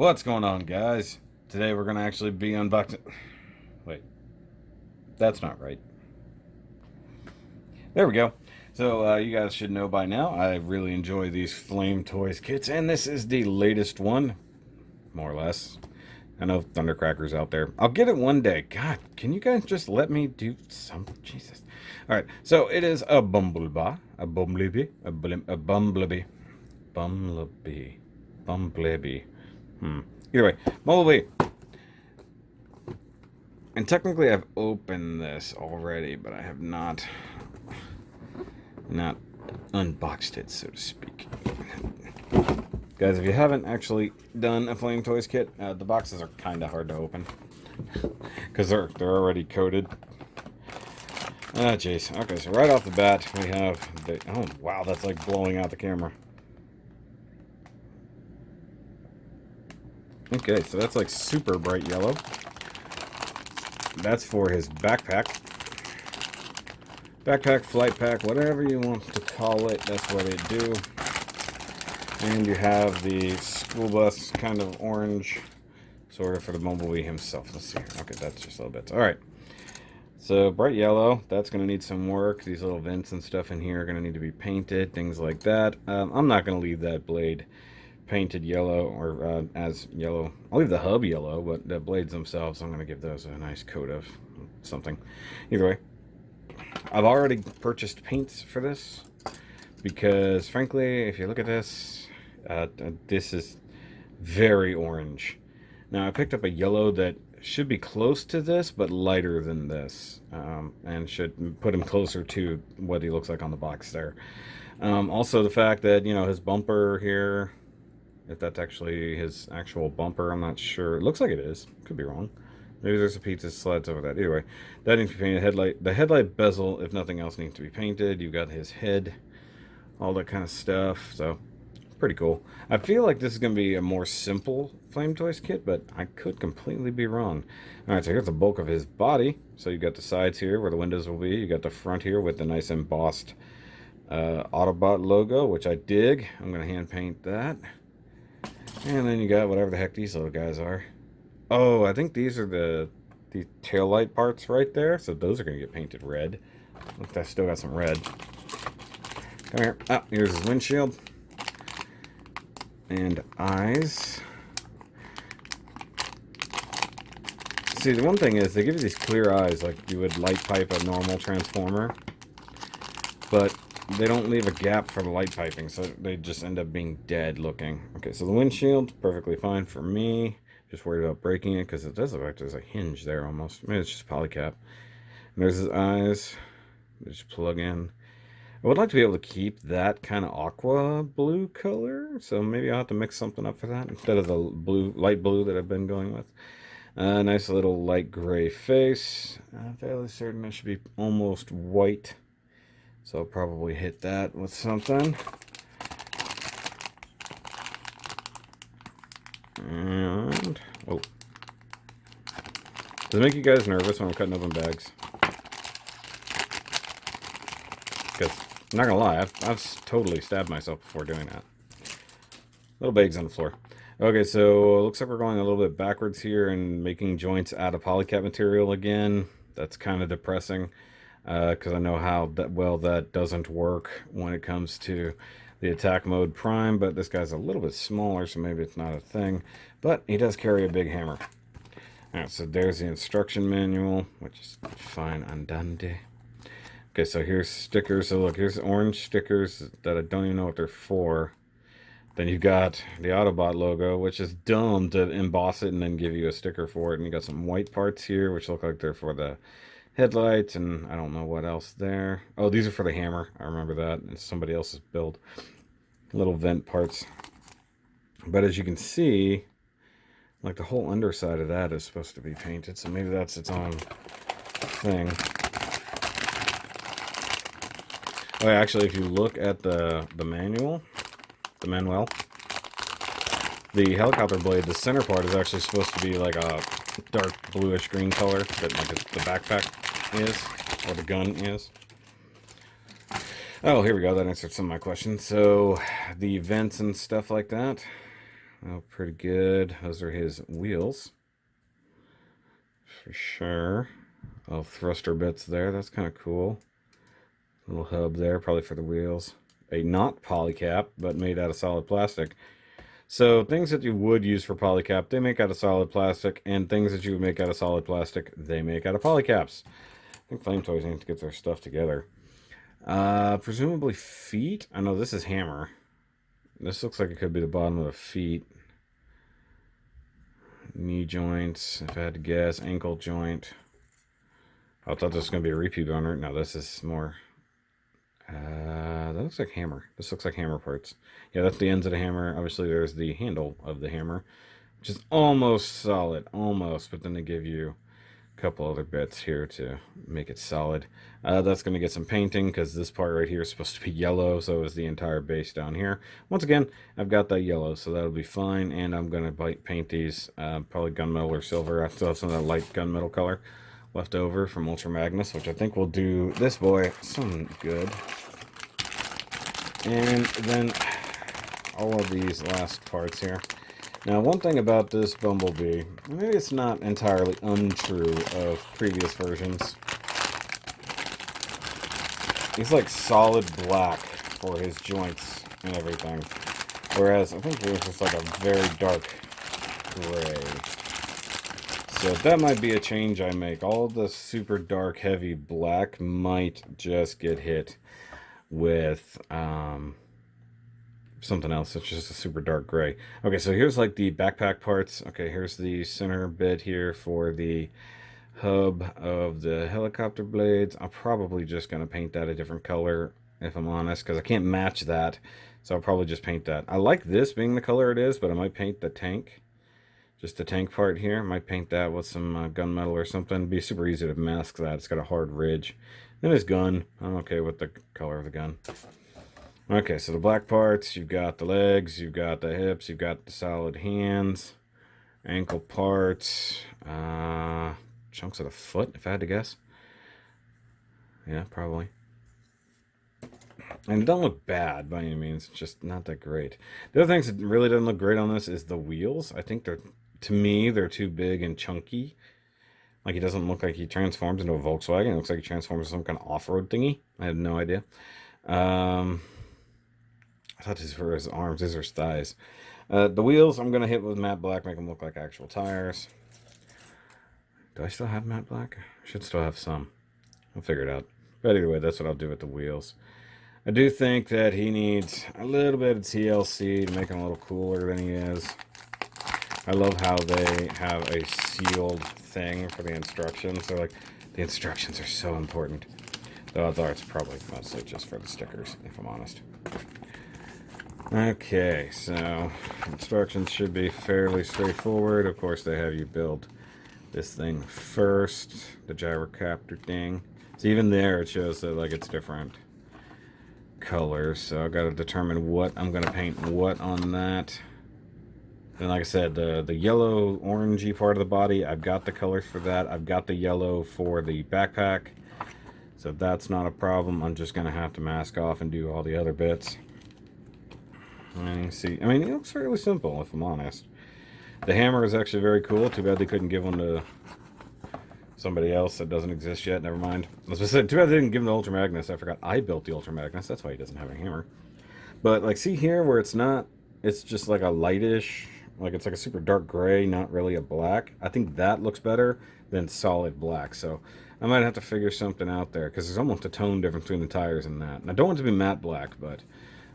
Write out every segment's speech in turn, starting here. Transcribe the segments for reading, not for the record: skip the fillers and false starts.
What's going on, guys? Today we're going to actually be unboxing... Wait, that's not right. There we go. So, you guys should know by now, I really enjoy these Flame Toys kits, and this is the latest one, more or less. I know Thundercracker's out there. I'll get it one day. God, can you guys just let me do something? Jesus. Alright, so it is a Bumblebee. A Bumblebee. A Bumblebee. Bumblebee. Bumblebee. Either way, Bumblebee. And technically I've opened this already, but I have not unboxed it, so to speak. Guys, if you haven't actually done a Flame Toys kit, the boxes are kind of hard to open. Because they're already coated. Ah, jeez. Okay, so right off the bat, we have the... Oh, wow, that's like blowing out the camera. Okay, so that's like super bright yellow. That's for his backpack. Backpack, flight pack, whatever you want to call it, that's what it do. And you have the school bus kind of orange, sort of for the Bumblebee himself. Let's see here. Okay, that's just little bits. Alright. So, bright yellow, that's going to need some work. These little vents and stuff in here are going to need to be painted, things like that. I'm not going to leave that blade painted yellow or as yellow. I'll leave the hub yellow, but the blades themselves, I'm going to give those a nice coat of something. Either way, I've already purchased paints for this because, frankly, if you look at this, this is very orange. Now, I picked up a yellow that should be close to this, but lighter than this, and should put him closer to what he looks like on the box there. Also, the fact that, you know, his bumper here, if that's actually his actual bumper, I'm not sure. It looks like it is. Could be wrong. Maybe there's a pizza slides over that. Anyway, that needs to be painted. The headlight bezel, if nothing else, needs to be painted. You've got his head, all that kind of stuff. So, pretty cool. I feel like this is going to be a more simple Flame Toys kit, but I could completely be wrong. Alright, so here's the bulk of his body. So you've got the sides here where the windows will be. You got the front here with the nice embossed Autobot logo, which I dig. I'm going to hand paint that. And then you got whatever the heck these little guys are. Oh, I think these are the tail light parts right there. So those are going to get painted red. Look, I still got some red. Come here. Ah, here's his windshield. And eyes. See, the one thing is they give you these clear eyes like you would light pipe a normal Transformer. But they don't leave a gap for the light piping, so they just end up being dead looking. Okay, so the windshield's perfectly fine for me. Just worried about breaking it because it does look like there's a hinge there almost. Maybe it's just polycap. And there's his eyes. They just plug in. I would like to be able to keep that kind of aqua blue color, so maybe I'll have to mix something up for that instead of the blue, light blue that I've been going with. Nice little light gray face. Fairly certain it should be almost white. So I'll probably hit that with something. And, oh. Does it make you guys nervous when I'm cutting open bags? Because, I'm not gonna lie, I've totally stabbed myself before doing that. Little bags on the floor. Okay, so it looks like we're going a little bit backwards here and making joints out of polycap material again. That's kind of depressing. Because I know how that doesn't work when it comes to the attack mode prime, but this guy's a little bit smaller, so maybe it's not a thing. But he does carry a big hammer. Alright, so there's the instruction manual, which is fine and dandy. Okay, so here's stickers. So look, here's orange stickers that I don't even know what they're for. Then you've got the Autobot logo, which is dumb to emboss it and then give you a sticker for it. And you got some white parts here, which look like they're for the headlights, and I don't know what else there. Oh, these are for the hammer. I remember that. It's somebody else's build. Little vent parts. But as you can see, like the whole underside of that is supposed to be painted, so maybe that's its own thing. Oh, yeah, actually, if you look at the manual, the helicopter blade, the center part is actually supposed to be like a dark bluish green color that like the backpack is, or the gun is. Oh, here we go. That answered some of my questions. So the vents and stuff like that. Oh, pretty good. Those are his wheels. For sure. Little thruster bits there. That's kind of cool. Little hub there, probably for the wheels. A not polycap, but made out of solid plastic. So things that you would use for polycap, they make out of solid plastic, and things that you would make out of solid plastic, they make out of polycaps. I think Flame Toys need to get their stuff together. Presumably feet. I know this is hammer. This looks like it could be the bottom of the feet. Knee joints, if I had to guess. Ankle joint. I thought this was going to be a repeat owner. No, this is more... that looks like hammer. This looks like hammer parts. Yeah, that's the ends of the hammer. Obviously, there's the handle of the hammer, which is almost solid. Almost. But then they give you a couple other bits here to make it solid. That's going to get some painting because this part right here is supposed to be yellow. So is the entire base down here. Once again, I've got that yellow, so that'll be fine. And I'm going to paint these probably gunmetal or silver. I still have some of that light gunmetal color left over from Ultra Magnus, which I think will do this boy some good. And then all of these last parts here. Now, one thing about this Bumblebee, maybe it's not entirely untrue of previous versions. He's like solid black for his joints and everything. Whereas I think there's just like a very dark gray. So that might be a change I make. All the super dark, heavy black might just get hit with something else. It's just a super dark gray. Okay, so here's like the backpack parts. Okay, here's the center bit here for the hub of the helicopter blades. I'm probably just going to paint that a different color, if I'm honest, because I can't match that. So I'll probably just paint that. I like this being the color it is, but I might paint the tank. Just the tank part here. I might paint that with some gunmetal or something. It'd be super easy to mask that. It's got a hard ridge. Then his gun. I'm okay with the color of the gun. Okay, so the black parts. You've got the legs. You've got the hips. You've got the solid hands. Ankle parts. Chunks of the foot, if I had to guess. Yeah, probably. And it doesn't look bad by any means. It's just not that great. The other things that really doesn't look great on this is the wheels. I think they're... To me, they're too big and chunky. Like, he doesn't look like he transforms into a Volkswagen. It looks like he transforms into some kind of off-road thingy. I had no idea. I thought these were his arms. These are his thighs. The wheels, I'm going to hit with matte black, make them look like actual tires. Do I still have matte black? I should still have some. I'll figure it out. But either way, that's what I'll do with the wheels. I do think that he needs a little bit of TLC to make him a little cooler than he is. I love how they have a sealed thing for the instructions. They're like, the instructions are so important. Though odds are it's probably mostly just for the stickers, if I'm honest. Okay, so instructions should be fairly straightforward. Of course, they have you build this thing first, the gyrocopter thing. So even there, it shows that like it's different colors. So I've got to determine what I'm going to paint what on that. And like I said, the yellow orangey part of the body, I've got the colors for that. I've got the yellow for the backpack. So that's not a problem. I'm just going to have to mask off and do all the other bits. And you see, I mean, it looks fairly simple, if I'm honest. The hammer is actually very cool. Too bad they couldn't give one to somebody else that doesn't exist yet. Never mind. As I said, too bad they didn't give him the Ultra Magnus. I forgot I built the Ultra Magnus. That's why he doesn't have a hammer. But, like, see here where it's not, it's just like a lightish... Like, it's like a super dark gray, not really a black. I think that looks better than solid black. So, I might have to figure something out there. Because there's almost a tone difference between the tires and that. And I don't want it to be matte black, but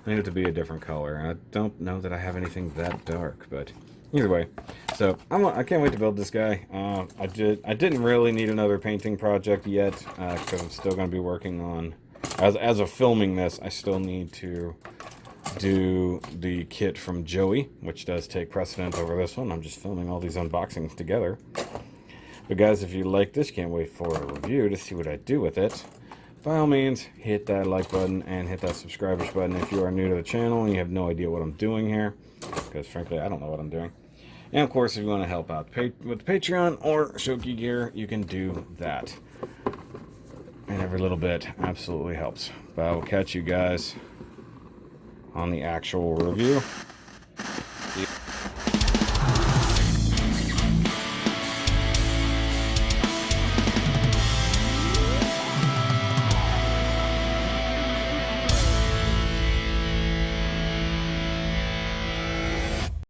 I need it to be a different color. And I don't know that I have anything that dark. But, either way. So, I can't wait to build this guy. I didn't really need another painting project yet. Because I'm still going to be working on... As of filming this, I still need to... do the kit from Joey, which does take precedence over this one. I'm just filming all these unboxings together. But guys, if you like this, can't wait for a review to see what I do with it. By all means, hit that like button and hit that subscribers button if you are new to the channel and you have no idea what I'm doing here. Because frankly, I don't know what I'm doing. And of course, if you want to help out with the Patreon or Shoky gear, you can do that. And every little bit absolutely helps. But I will catch you guys on the actual review.